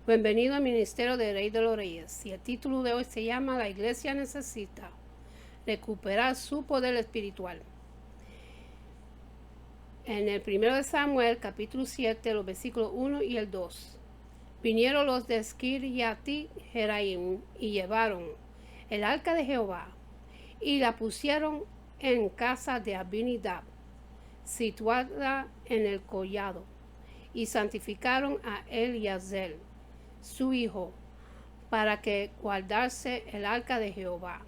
Bienvenido al Ministerio de Rey de los Reyes. Y el título de hoy se llama La Iglesia necesita recuperar su poder espiritual. En el 1 Samuel, capítulo 7, los versículos 1 y el 2. Vinieron los de Kiriath Jearim y llevaron el arca de Jehová y la pusieron en casa de Abinadab, situada en el collado, y santificaron a Eliezer, su hijo, para que guardase el arca de Jehová.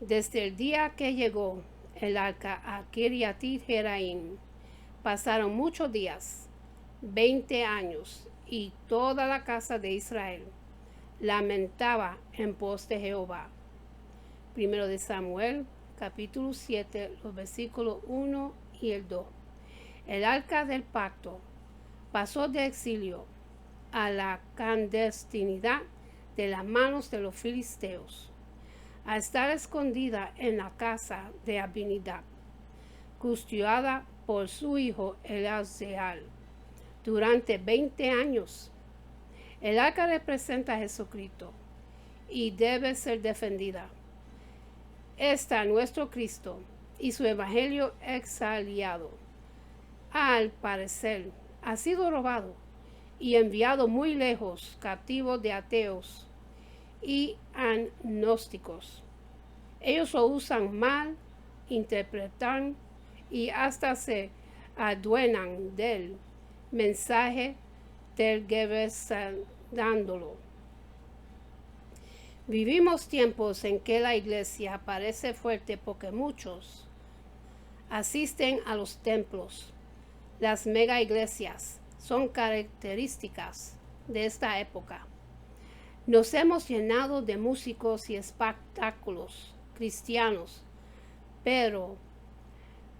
Desde el día que llegó el arca a Kiriath Jearim, pasaron muchos días, 20 años, y toda la casa de Israel lamentaba en pos de Jehová. 1 Samuel, capítulo 7, los versículos 1 y el 2. El arca del pacto pasó de exilio a la clandestinidad de las manos de los filisteos, a estar escondida en la casa de Abinadab, custodiada por su hijo Eleazar durante 20 años. El arca representa a Jesucristo y debe ser defendida. Está nuestro Cristo y su evangelio exaliado. Al parecer, ha sido robado y enviado muy lejos, cautivo de ateos y agnósticos. Ellos lo usan mal, interpretan y hasta se adueñan del mensaje tergiversándolo. Vivimos tiempos en que la iglesia parece fuerte porque muchos asisten a los templos. Las mega iglesias son características de esta época. Nos hemos llenado de músicos y espectáculos cristianos, pero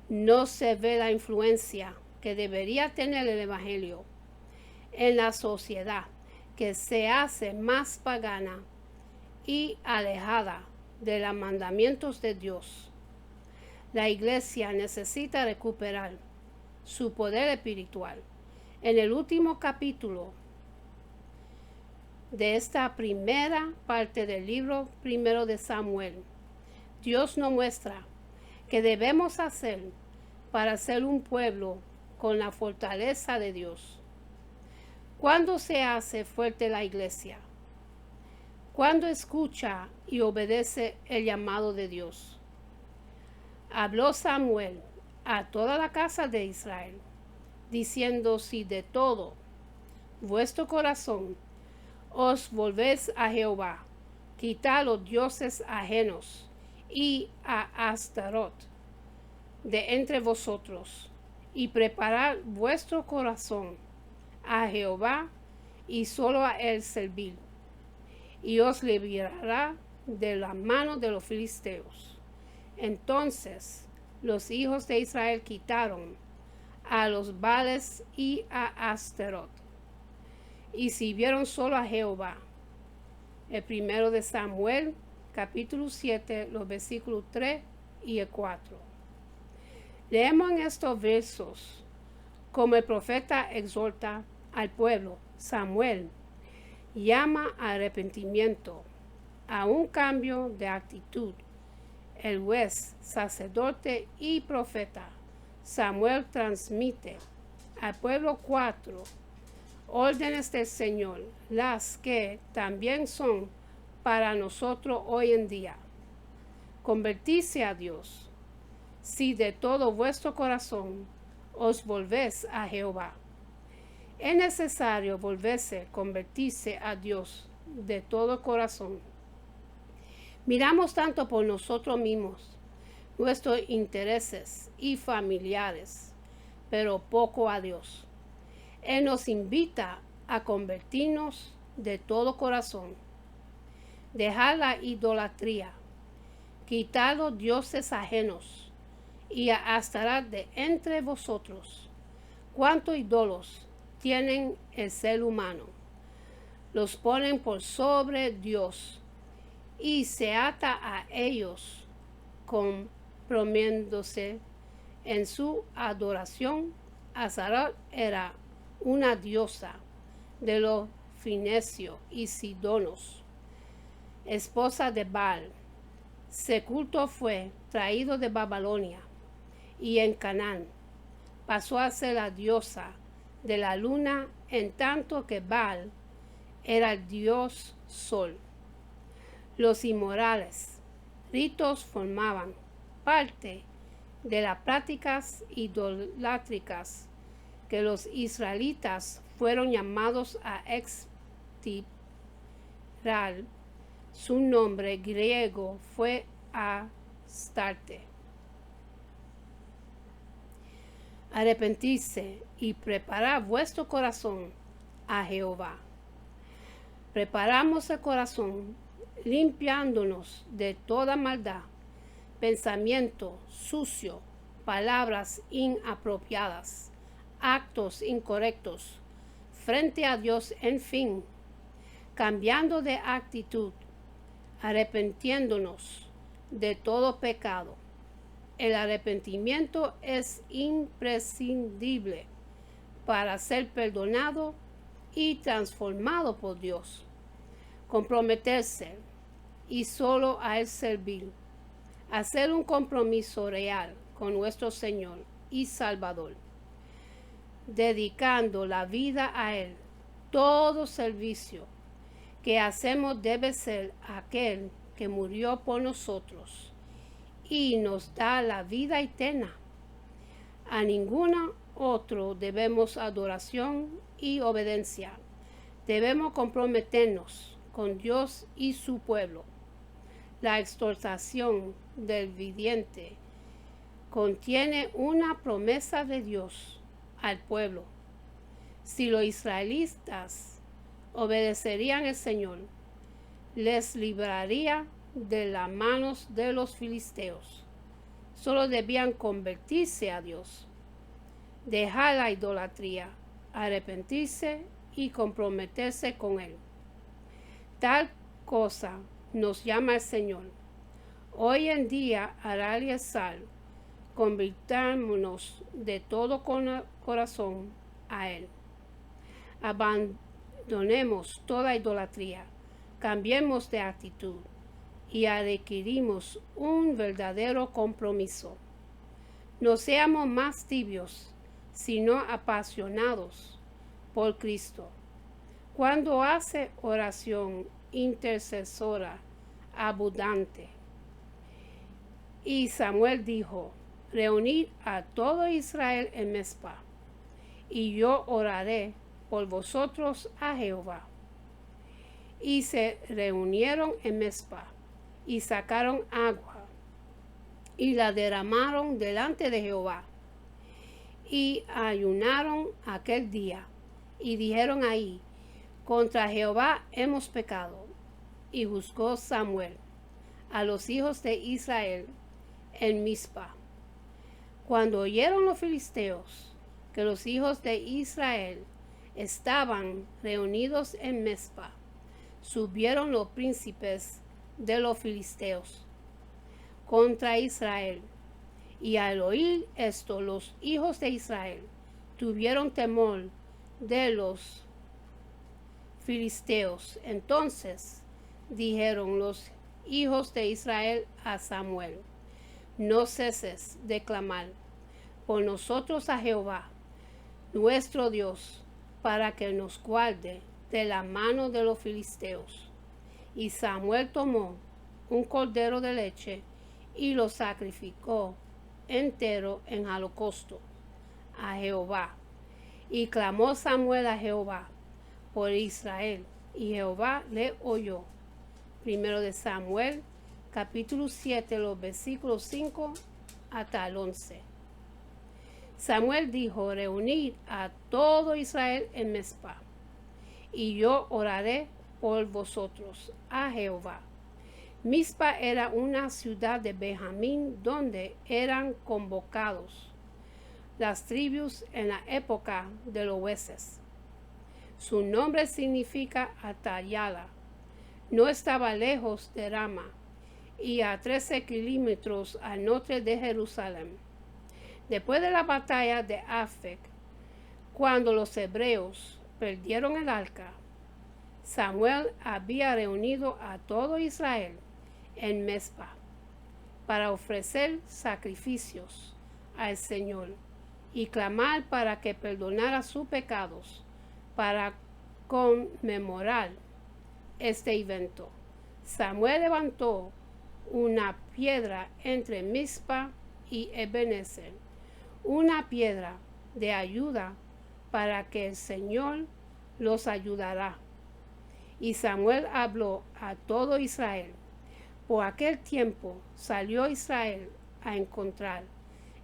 no se ve la influencia que debería tener el evangelio en la sociedad, que se hace más pagana y alejada de los mandamientos de Dios. La iglesia necesita recuperar su poder espiritual. En el último capítulo de esta primera parte del libro 1 de Samuel, Dios nos muestra que debemos hacer para ser un pueblo con la fortaleza de Dios. ¿Cuándo se hace fuerte la iglesia? Cuando escucha y obedece el llamado de Dios. Habló Samuel a toda la casa de Israel, diciendo: si de todo vuestro corazón os volvéis a Jehová, quitad los dioses ajenos y a Astaroth de entre vosotros, y preparad vuestro corazón a Jehová y solo a él servir, y os librará de la mano de los filisteos. Entonces los hijos de Israel quitaron a los Baales y a Astaroth, y sirvieron solo a Jehová. El 1 de Samuel, capítulo 7, los versículos 3 y el 4. Leemos en estos versos como el profeta exhorta al pueblo. Samuel llama al arrepentimiento, a un cambio de actitud. El juez, sacerdote y profeta Samuel transmite al pueblo 4 órdenes del Señor, las que también son para nosotros hoy en día. Convertirse a Dios. Si de todo vuestro corazón os volvéis a Jehová. Es necesario volverse, convertirse a Dios de todo corazón. Miramos tanto por nosotros mismos, nuestros intereses y familiares, pero poco a Dios. Él nos invita a convertirnos de todo corazón, dejar la idolatría, quitar los dioses ajenos y a Astaroth de entre vosotros. ¿Cuántos ídolos tienen el ser humano? Los ponen por sobre Dios y se ata a ellos, comprometiéndose en su adoración. Astaroth era una diosa de los Finecio y Sidonos, esposa de Baal. Ese culto fue traído de Babilonia y en Canaán pasó a ser la diosa de la luna, en tanto que Baal era el dios sol. Los inmorales ritos formaban parte de las prácticas idolátricas que los israelitas fueron llamados a extirpar. Su nombre griego fue Astarte. Arrepentirse y preparar vuestro corazón a Jehová. Preparamos el corazón limpiándonos de toda maldad, pensamiento sucio, palabras inapropiadas, actos incorrectos frente a Dios, en fin, cambiando de actitud, arrepintiéndonos de todo pecado. El arrepentimiento es imprescindible para ser perdonado y transformado por Dios. Comprometerse y solo a Él servir. Hacer un compromiso real con nuestro Señor y Salvador, dedicando la vida a Él. Todo servicio que hacemos debe ser aquel que murió por nosotros y nos da la vida eterna. A ninguno otro debemos adoración y obediencia. Debemos comprometernos con Dios y su pueblo. La exhortación del vidente contiene una promesa de Dios al pueblo. Si los israelitas obedecerían al Señor, les libraría de las manos de los filisteos. Solo debían convertirse a Dios, dejar la idolatría, arrepentirse y comprometerse con Él. Tal cosa nos llama el Señor. Hoy en día, al realizar, convirtámonos de todo corazón a Él. Abandonemos toda idolatría, cambiemos de actitud y adquirimos un verdadero compromiso. No seamos más tibios, sino apasionados por Cristo. Cuando hace oración intercesora abundante. Y Samuel dijo: reunid a todo Israel en Mizpa, y yo oraré por vosotros a Jehová. Y se reunieron en Mizpa, y sacaron agua, y la derramaron delante de Jehová. Y ayunaron aquel día, y dijeron ahí: contra Jehová hemos pecado. Y juzgó Samuel a los hijos de Israel en Mizpa. Cuando oyeron los filisteos que los hijos de Israel estaban reunidos en Mizpa, subieron los príncipes de los filisteos contra Israel. Y al oír esto, los hijos de Israel tuvieron temor de los filisteos. Entonces dijeron los hijos de Israel a Samuel: no ceses de clamar por nosotros a Jehová, nuestro Dios, para que nos guarde de la mano de los filisteos. Y Samuel tomó un cordero de leche y lo sacrificó entero en holocausto a Jehová. Y clamó Samuel a Jehová por Israel, y Jehová le oyó. Primero de Samuel, capítulo 7, los versículos 5 hasta el 11. Samuel dijo: reunid a todo Israel en Mizpa, y yo oraré por vosotros a Jehová. Mizpa era una ciudad de Benjamín donde eran convocados las tribus en la época de los jueces. Su nombre significa Atayala. No estaba lejos de Rama y a 13 kilómetros al norte de Jerusalén. Después de la batalla de Afec, cuando los hebreos perdieron el arca, Samuel había reunido a todo Israel en Mizpa para ofrecer sacrificios al Señor y clamar para que perdonara sus pecados, para conmemorar este evento. Samuel levantó una piedra entre Mizpa y Ebenezer, una piedra de ayuda para que el Señor los ayudará. Y Samuel habló a todo Israel. Por aquel tiempo salió Israel a encontrar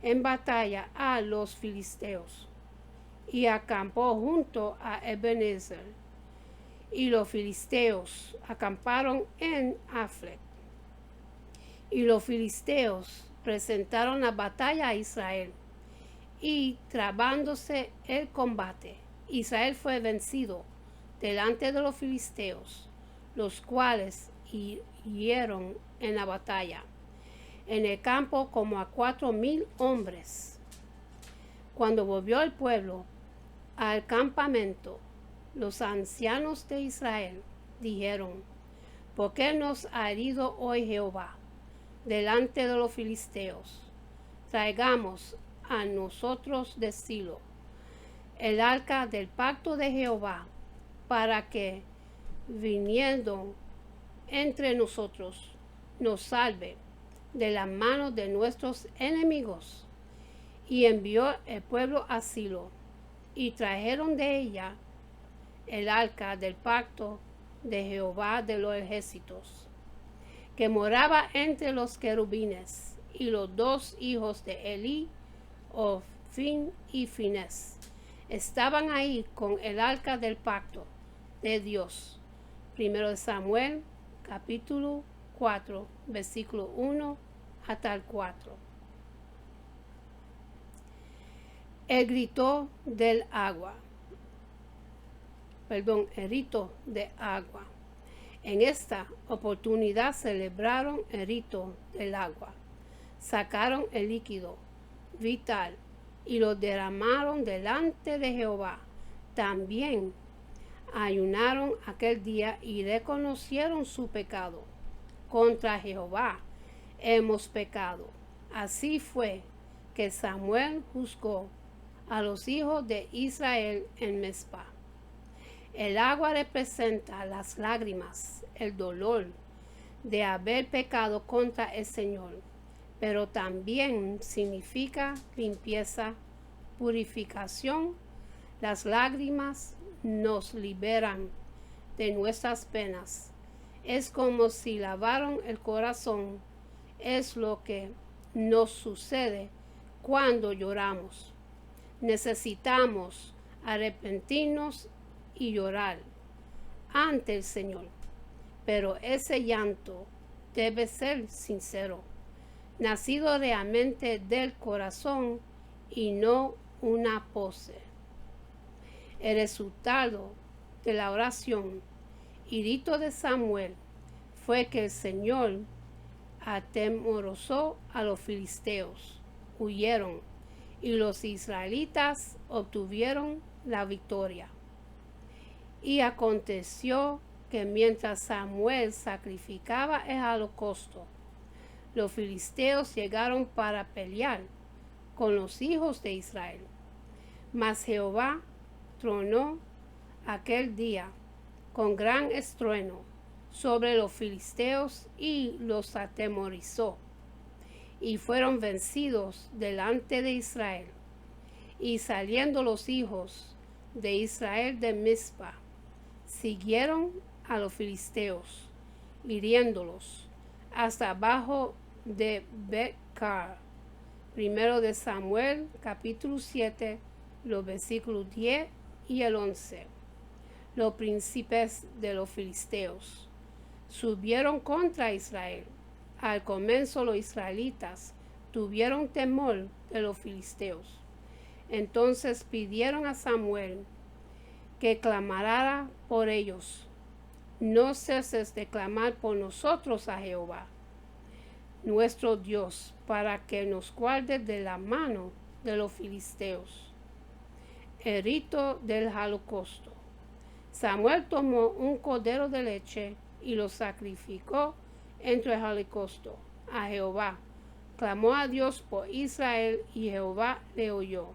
en batalla a los filisteos y acampó junto a Ebenezer. Y los filisteos acamparon en Aflec. Y los filisteos presentaron la batalla a Israel. Y trabándose el combate, Israel fue vencido delante de los filisteos, los cuales hirieron en la batalla en el campo como a 4,000 hombres. Cuando volvió el pueblo al campamento, los ancianos de Israel dijeron: ¿por qué nos ha herido hoy Jehová delante de los filisteos? Traigamos a nosotros de Silo el arca del pacto de Jehová, para que, viniendo entre nosotros, nos salve de la mano de nuestros enemigos. Y envió el pueblo a Silo, y trajeron de ella el arca del pacto de Jehová de los ejércitos, que moraba entre los querubines, y los 2 hijos de Elí, Ofni y Finés, estaban ahí con el arca del pacto de Dios. 1 Samuel, capítulo 4, versículo 1 hasta el 4. El rito de agua. En esta oportunidad celebraron el rito del agua. Sacaron el líquido vital y lo derramaron delante de Jehová. También ayunaron aquel día y reconocieron su pecado. Contra Jehová hemos pecado. Así fue que Samuel juzgó a los hijos de Israel en Mizpa. El agua representa las lágrimas, el dolor de haber pecado contra el Señor, pero también significa limpieza, purificación. Las lágrimas nos liberan de nuestras penas. Es como si lavaron el corazón. Es lo que nos sucede cuando lloramos. Necesitamos arrepentirnos y llorar ante el Señor, pero ese llanto debe ser sincero, nacido realmente del corazón y no una pose. El resultado de la oración y grito de Samuel fue que el Señor atemorizó a los filisteos, huyeron, y los israelitas obtuvieron la victoria. Y aconteció que mientras Samuel sacrificaba el holocausto, los filisteos llegaron para pelear con los hijos de Israel. Mas Jehová tronó aquel día con gran estruendo sobre los filisteos y los atemorizó, y fueron vencidos delante de Israel. Y saliendo los hijos de Israel de Mizpa, siguieron a los filisteos, hiriéndolos hasta abajo de Bet-car. 1 Samuel, capítulo 7, los versículos 10 y el 11. Los príncipes de los filisteos subieron contra Israel. Al comienzo los israelitas tuvieron temor de los filisteos. Entonces pidieron a Samuel que clamara por ellos. No ceses de clamar por nosotros a Jehová, nuestro Dios, para que nos guarde de la mano de los filisteos. El rito del holocausto. Samuel tomó un cordero de leche y lo sacrificó entre el holocausto a Jehová. Clamó a Dios por Israel y Jehová le oyó.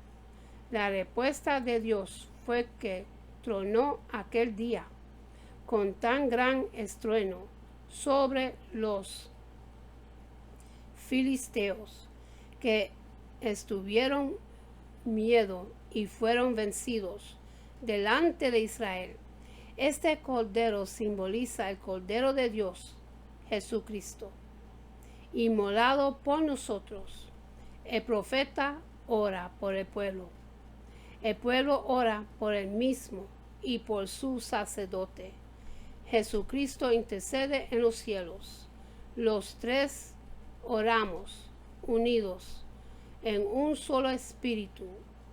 La respuesta de Dios fue que tronó aquel día con tan gran estruendo sobre los filisteos que estuvieron miedo y fueron vencidos delante de Israel. Este cordero simboliza el Cordero de Dios, Jesucristo, inmolado por nosotros. El profeta ora por el pueblo. El pueblo ora por él mismo y por su sacerdote. Jesucristo intercede en los cielos. Los tres oramos unidos en un solo espíritu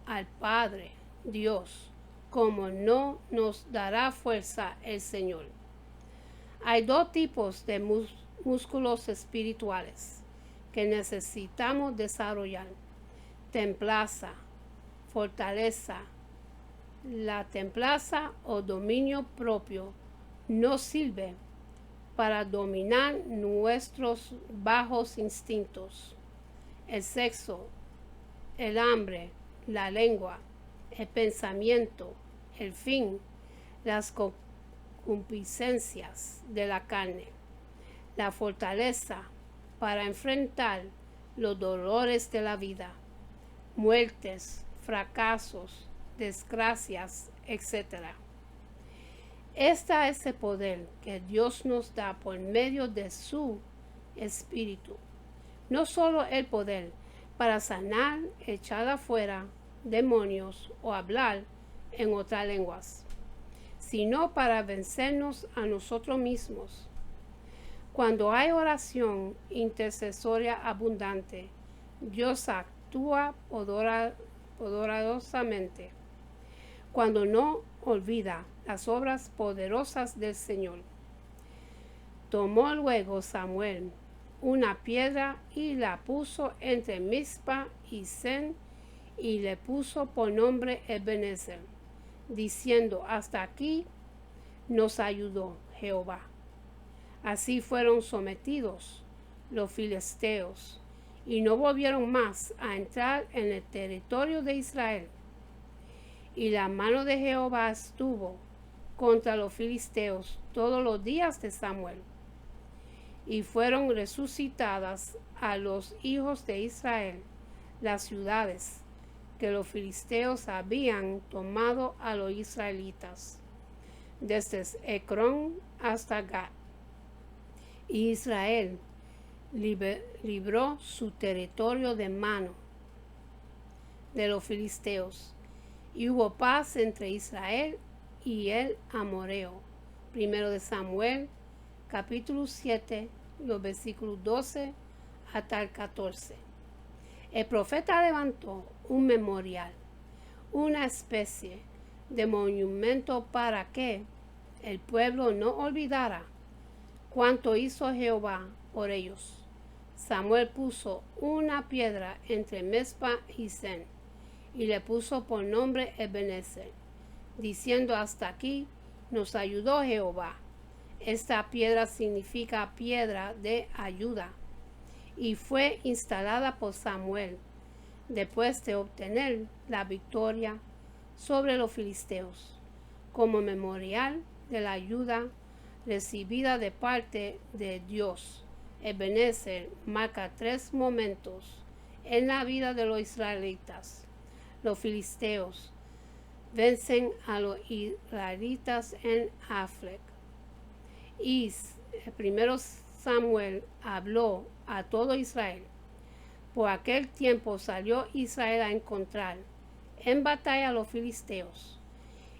al Padre Dios, como no nos dará fuerza el Señor. Hay dos tipos de músculos espirituales que necesitamos desarrollar: templanza, fortaleza. La templanza o dominio propio nos sirve para dominar nuestros bajos instintos, el sexo, el hambre, la lengua, el pensamiento, el fin, las concupiscencias de la carne. La fortaleza para enfrentar los dolores de la vida, muertes, fracasos, desgracias, etc. Este es el poder que Dios nos da por medio de su Espíritu. No solo el poder para sanar, echar afuera demonios o hablar en otras lenguas, sino para vencernos a nosotros mismos. Cuando hay oración intercesoria abundante, Dios actúa poderosamente. Cuando no olvida las obras poderosas del Señor. Tomó luego Samuel una piedra y la puso entre Mizpa y Sen, y le puso por nombre Ebenezer, diciendo: hasta aquí nos ayudó Jehová. Así fueron sometidos los filisteos y no volvieron más a entrar en el territorio de Israel. Y la mano de Jehová estuvo contra los filisteos todos los días de Samuel. Y fueron resucitadas a los hijos de Israel las ciudades que los filisteos habían tomado a los israelitas, desde Ecrón hasta Gat. Y Israel libró su territorio de mano de los filisteos, y hubo paz entre Israel y el amorreo. Primero de Samuel, capítulo 7, los versículos 12 hasta el 14. El profeta levantó un memorial, una especie de monumento para que el pueblo no olvidara cuánto hizo Jehová por ellos. Samuel puso una piedra entre Mizpa y Sen, y le puso por nombre Ebenezer, diciendo: hasta aquí nos ayudó Jehová. Esta piedra significa piedra de ayuda, y fue instalada por Samuel después de obtener la victoria sobre los filisteos, como memorial de la ayuda recibida de parte de Dios. Ebenezer marca 3 momentos en la vida de los israelitas. Los filisteos vencen a los israelitas en Aflec. Y el primero Samuel habló a todo Israel. Por aquel tiempo salió Israel a encontrar en batalla a los filisteos,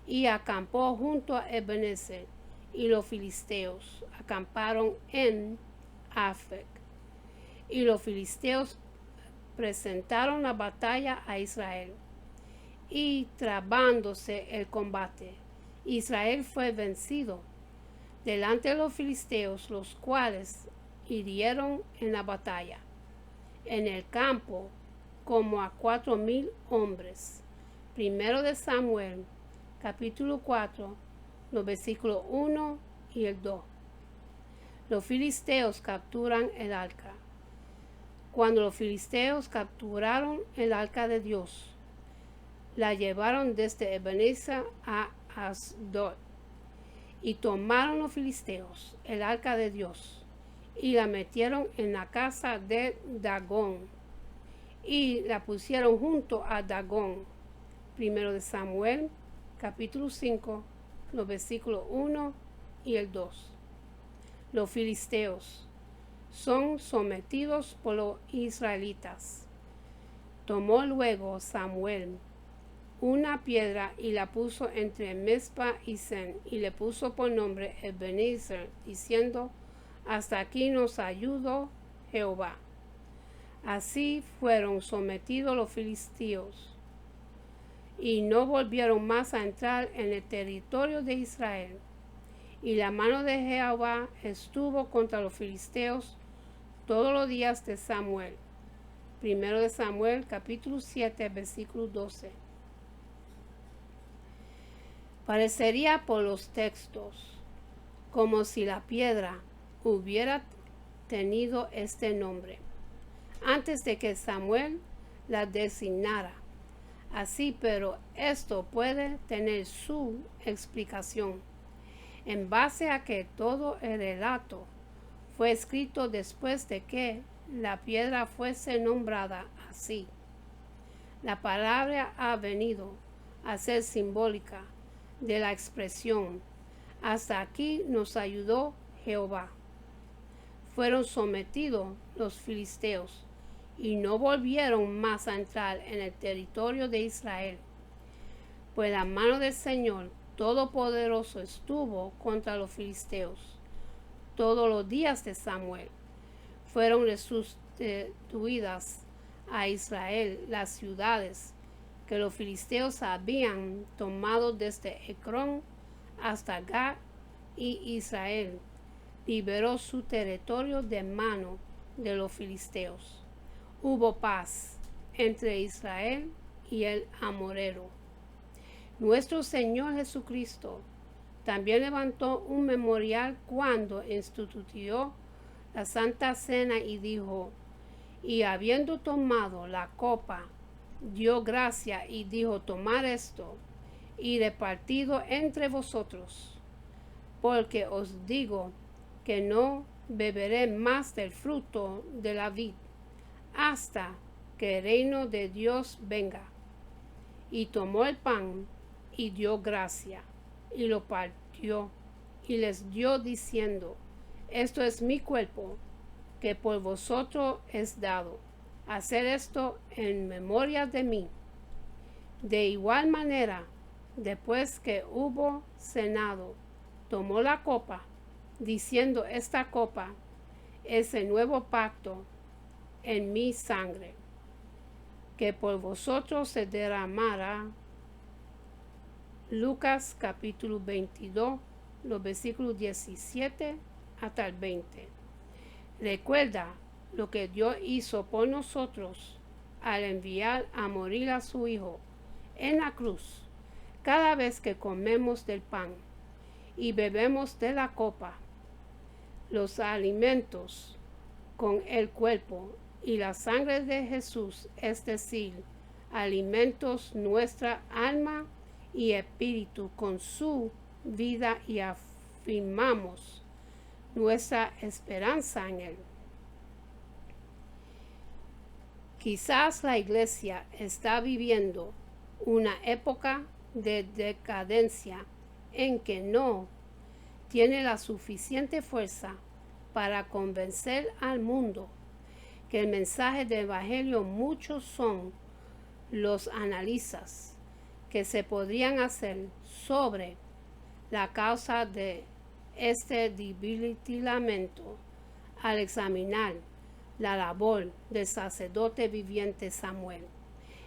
y acampó junto a Ebenezer, y los filisteos acamparon en Afec. Y los filisteos presentaron la batalla a Israel, y trabándose el combate, Israel fue vencido delante de los filisteos, los cuales hirieron en la batalla en el campo como a 4,000 hombres. Primero de Samuel, capítulo 4, los versículos 1 y el 2. Los filisteos capturan el arca. Cuando los filisteos capturaron el arca de Dios, la llevaron desde Ebenezer a Asdod. Y tomaron los filisteos el arca de Dios y la metieron en la casa de Dagón y la pusieron junto a Dagón. Primero de Samuel, capítulo 5, los versículos 1 y el 2. Los filisteos son sometidos por los israelitas. Tomó luego Samuel una piedra y la puso entre Mizpa y Sen, y le puso por nombre Ebenezer, diciendo: hasta aquí nos ayudó Jehová. Así fueron sometidos los filisteos, y no volvieron más a entrar en el territorio de Israel. Y la mano de Jehová estuvo contra los filisteos todos los días de Samuel. Primero de Samuel, capítulo 7, versículo 12. Parecería por los textos como si la piedra hubiera tenido este nombre antes de que Samuel la designara así, pero esto puede tener su explicación en base a que todo el relato fue escrito después de que la piedra fuese nombrada así. La palabra ha venido a ser simbólica de la expresión: hasta aquí nos ayudó Jehová. Fueron sometidos los filisteos y no volvieron más a entrar en el territorio de Israel, pues la mano del Señor Todopoderoso estuvo contra los filisteos todos los días de Samuel. Fueron restituidas a Israel las ciudades que los filisteos habían tomado desde Ecrón hasta Gat, y Israel liberó su territorio de mano de los filisteos. Hubo paz entre Israel y el amorreo. Nuestro Señor Jesucristo también levantó un memorial cuando instituyó la Santa Cena y dijo: y habiendo tomado la copa, dio gracia y dijo: tomad esto y repartido entre vosotros, porque os digo que no beberé más del fruto de la vid hasta que el reino de Dios venga. Y tomó el pan y dio gracia y lo partió y les dio diciendo: esto es mi cuerpo, que por vosotros es dado. Hacer esto en memoria de mí. De igual manera, después que hubo cenado, tomó la copa, diciendo: esta copa es el nuevo pacto en mi sangre, que por vosotros se derramará. Lucas capítulo 22, los versículos 17 hasta el 20. Recuerda lo que Dios hizo por nosotros al enviar a morir a su Hijo en la cruz. Cada vez que comemos del pan y bebemos de la copa, los alimentos con el cuerpo y la sangre de Jesús, es decir, alimentos nuestra alma y espíritu con su vida, y afirmamos nuestra esperanza en Él. Quizás la iglesia está viviendo una época de decadencia en que no tiene la suficiente fuerza para convencer al mundo que el mensaje del Evangelio. Muchos son los análisis que se podrían hacer sobre la causa de este debilitamiento al examinar la labor del sacerdote viviente Samuel.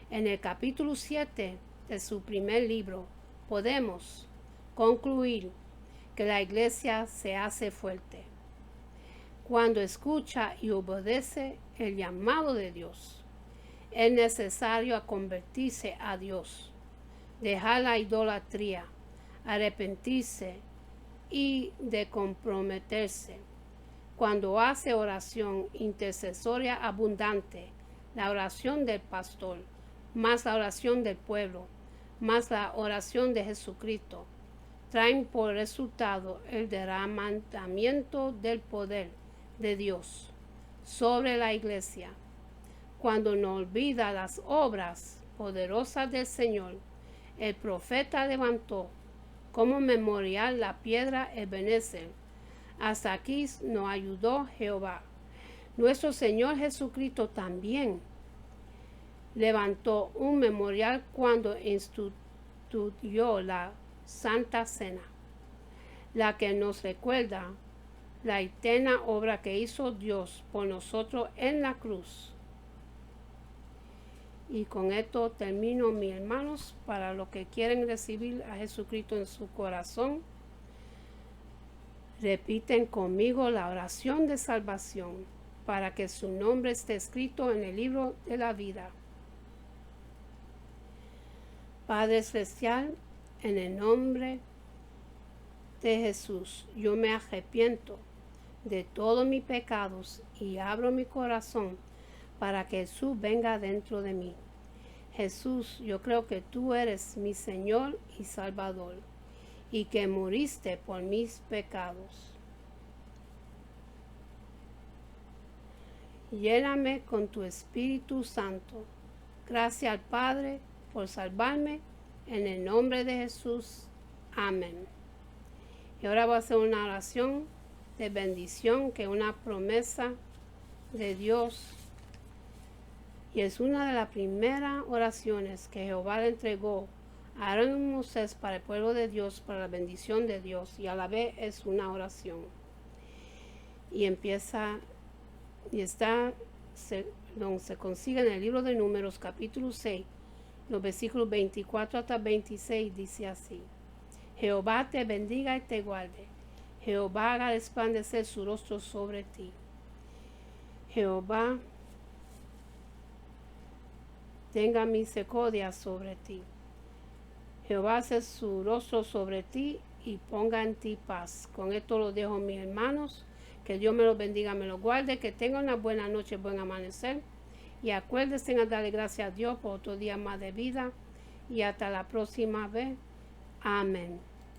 En el capítulo 7 de su primer libro podemos concluir que la iglesia se hace fuerte cuando escucha y obedece el llamado de Dios. Es necesario convertirse a Dios, dejar la idolatría, arrepentirse y de comprometerse. Cuando hace oración intercesoria abundante, la oración del pastor, más la oración del pueblo, más la oración de Jesucristo, traen por resultado el derramamiento del poder de Dios sobre la iglesia. Cuando no olvida las obras poderosas del Señor, el profeta levantó como memorial la piedra Ebenezer. Hasta aquí nos ayudó Jehová. Nuestro Señor Jesucristo también levantó un memorial cuando instituyó la Santa Cena, la que nos recuerda la eterna obra que hizo Dios por nosotros en la cruz. Y con esto termino, mis hermanos. Para los que quieren recibir a Jesucristo en su corazón, repiten conmigo la oración de salvación para que su nombre esté escrito en el libro de la vida. Padre Celestial, en el nombre de Jesús, yo me arrepiento de todos mis pecados y abro mi corazón para que Jesús venga dentro de mí. Jesús, yo creo que tú eres mi Señor y Salvador y que moriste por mis pecados. Lléname con tu Espíritu Santo. Gracias al Padre por salvarme. En el nombre de Jesús. Amén. Y ahora voy a hacer una oración de bendición, que es una promesa de Dios. Y es una de las primeras oraciones que Jehová le entregó a Aarón y Moisés para el pueblo de Dios, para la bendición de Dios. Y a la vez es una oración. Y empieza, y está, se consigue en el libro de Números, capítulo 6, los versículos 24 hasta 26, dice así: Jehová te bendiga y te guarde. Jehová haga resplandecer su rostro sobre ti. Jehová tenga misericordia sobre ti. Jehová hace su rostro sobre ti y ponga en ti paz. Con esto lo dejo, mis hermanos. Que Dios me los bendiga, me los guarde. Que tengan una buena noche, buen amanecer. Y acuérdense a darle gracias a Dios por otro día más de vida. Y hasta la próxima vez. Amén.